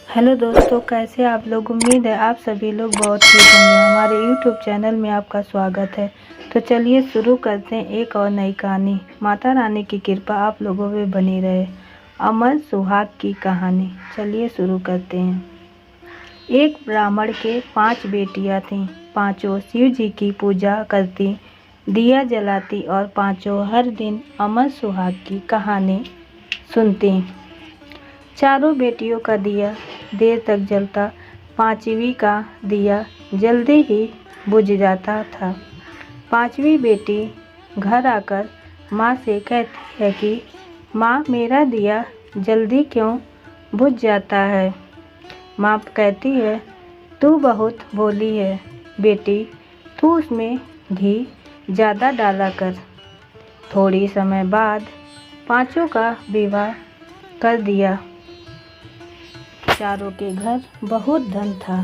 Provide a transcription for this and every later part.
Hello दोस्तों, कैसे आप लोग। उम्मीद है आप सभी लोग बहुत ठीक होंगे। हमारे यूट्यूब चैनल में आपका स्वागत है। तो चलिए शुरू करते हैं एक और नई कहानी। माता रानी की कृपा आप लोगों पे बनी रहे। अमर सुहाग की कहानी चलिए शुरू करते हैं। एक ब्राह्मण के 5 बेटियां थीं। पांचों शिव जी की पूजा करती, दिया जलाती और पांचों हर दिन अमर सुहाग की कहानी सुनती। चारों बेटियों का दिया देर तक जलता, पांचवी का दिया जल्दी ही बुझ जाता था। पांचवी बेटी घर आकर माँ से कहती है कि माँ, मेरा दिया जल्दी क्यों बुझ जाता है। माँ कहती है, तू बहुत भोली है बेटी, तू उसमें घी ज़्यादा डाला कर। थोड़ी समय बाद पांचों का विवाह कर दिया। चारों के घर बहुत धन था,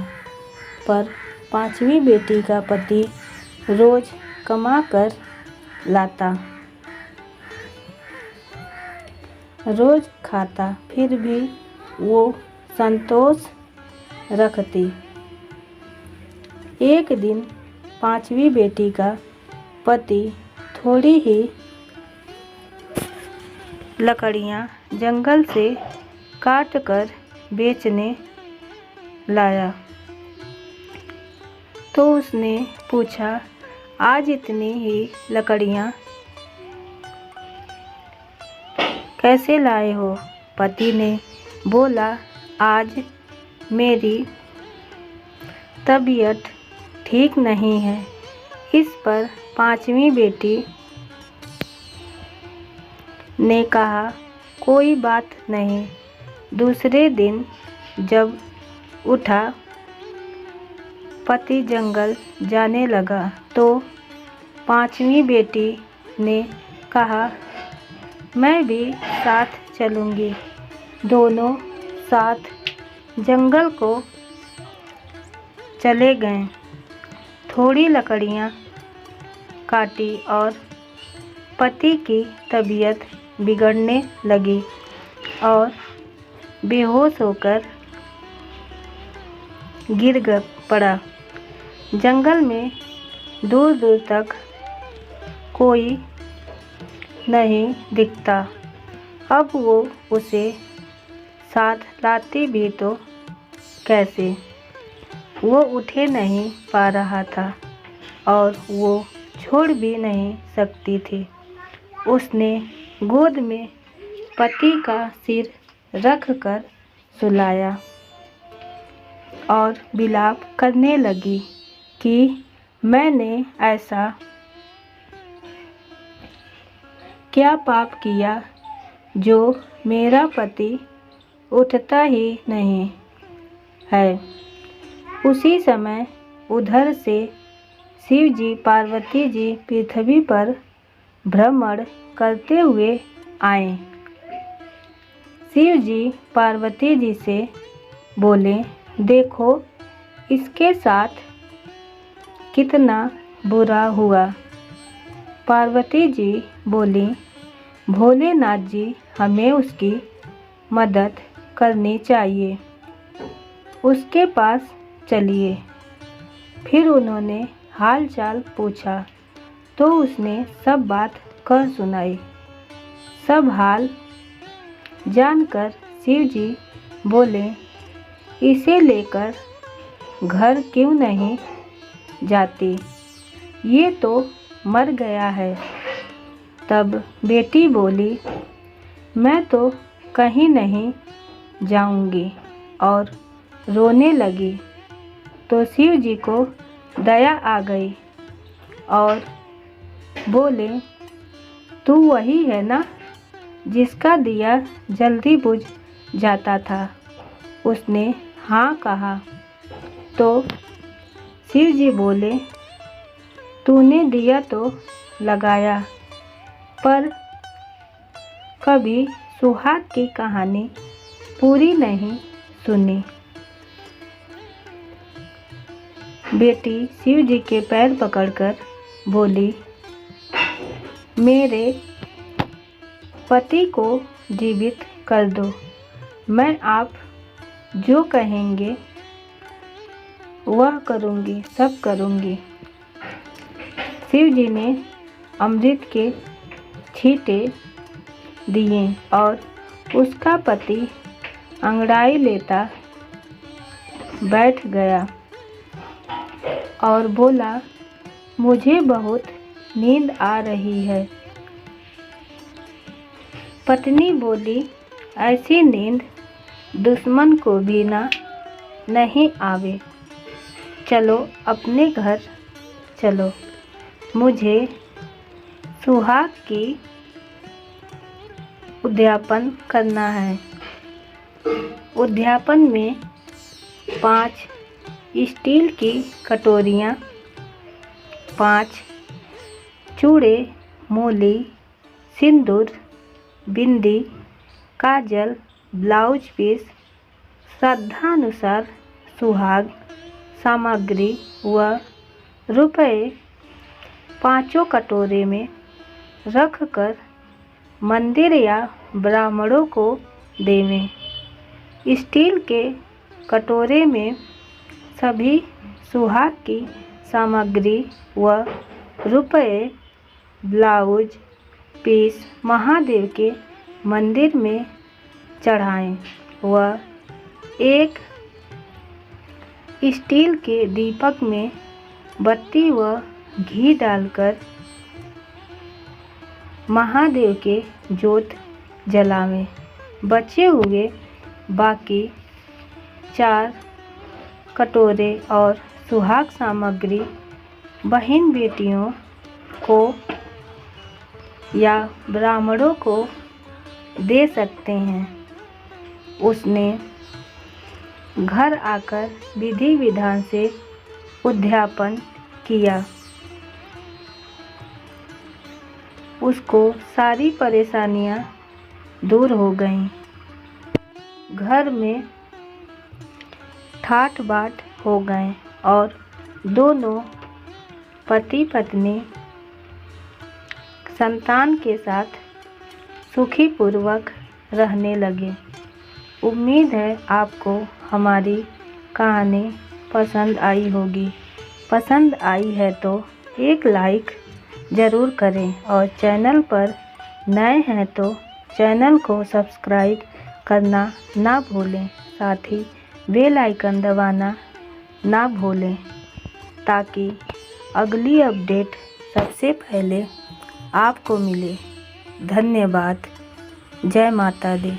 पर पांचवी बेटी का पति रोज कमा कर लाता, रोज खाता, फिर भी वो संतोष रखती। एक दिन पांचवी बेटी का पति थोड़ी ही लकड़ियां जंगल से काट कर बेचने लाया, तो उसने पूछा, आज इतनी ही लकड़ियां कैसे लाए हो। पति ने बोला, आज मेरी तबीयत ठीक नहीं है। इस पर पांचवी बेटी ने कहा, कोई बात नहीं। दूसरे दिन जब उठा, पति जंगल जाने लगा, तो पांचवी बेटी ने कहा, मैं भी साथ चलूँगी। दोनों साथ जंगल को चले गए। थोड़ी लकड़ियाँ काटी और पति की तबीयत बिगड़ने लगी और बेहोश होकर गिर पड़ा। जंगल में दूर दूर तक कोई नहीं दिखता। अब वो उसे साथ लाती भी तो कैसे। वो उठे नहीं पा रहा था और वो छोड़ भी नहीं सकती थी। उसने गोद में पति का सिर रख कर सुलाया और विलाप करने लगी कि मैंने ऐसा क्या पाप किया जो मेरा पति उठता ही नहीं है। उसी समय उधर से शिव जी पार्वती जी पृथ्वी पर भ्रमण करते हुए आए। शिव जी पार्वती जी से बोले, देखो इसके साथ कितना बुरा हुआ। पार्वती जी बोली, भोलेनाथ जी, हमें उसकी मदद करनी चाहिए, उसके पास चलिए। फिर उन्होंने हाल चाल पूछा तो उसने सब बात कह सुनाई। सब हाल जानकर शिव जी बोले, इसे लेकर घर क्यों नहीं जाती, ये तो मर गया है। तब बेटी बोली, मैं तो कहीं नहीं जाऊंगी, और रोने लगी। तो शिव जी को दया आ गई और बोले, तू वही है ना जिसका दिया जल्दी बुझ जाता था। उसने हाँ कहा तो शिव जी बोले, तूने दिया तो लगाया, पर कभी सुहाग की कहानी पूरी नहीं सुनी। बेटी शिव जी के पैर पकड़कर बोली, मेरे पति को जीवित कर दो, मैं आप जो कहेंगे वह करूँगी, सब करूँगी। शिव जी ने अमृत के छींटे दिए और उसका पति अंगड़ाई लेता बैठ गया और बोला, मुझे बहुत नींद आ रही है। पत्नी बोली, ऐसी नींद दुश्मन को भी ना नहीं आवे, चलो अपने घर चलो, मुझे सुहाग की उद्यापन करना है। उद्यापन में 5 स्टील की कटोरियाँ, 5 चूड़े, मूली, सिंदूर, बिंदी, काजल, ब्लाउज पीस, श्रद्धानुसार सुहाग सामग्री व रुपए 5 कटोरे में रखकर मंदिर या ब्राह्मणों को देवें। स्टील के कटोरे में सभी सुहाग की सामग्री व रुपए, ब्लाउज पीस महादेव के मंदिर में चढ़ाएं व एक स्टील के दीपक में बत्ती व घी डालकर महादेव के जोत जलावें। बचे हुए बाकी 4 कटोरे और सुहाग सामग्री बहन बेटियों को या ब्राह्मणों को दे सकते हैं। उसने घर आकर विधि विधान से उद्यापन किया। उसको सारी परेशानियां दूर हो गईं। घर में ठाठ बाट हो गए और दोनों पति पत्नी संतान के साथ सुखी पूर्वक रहने लगे। उम्मीद है आपको हमारी कहानी पसंद आई होगी। पसंद आई है तो एक लाइक ज़रूर करें और चैनल पर नए हैं तो चैनल को सब्सक्राइब करना ना भूलें। साथ ही बेल आइकन दबाना ना भूलें ताकि अगली अपडेट सबसे पहले आपको मिले। धन्यवाद। जय माता दी।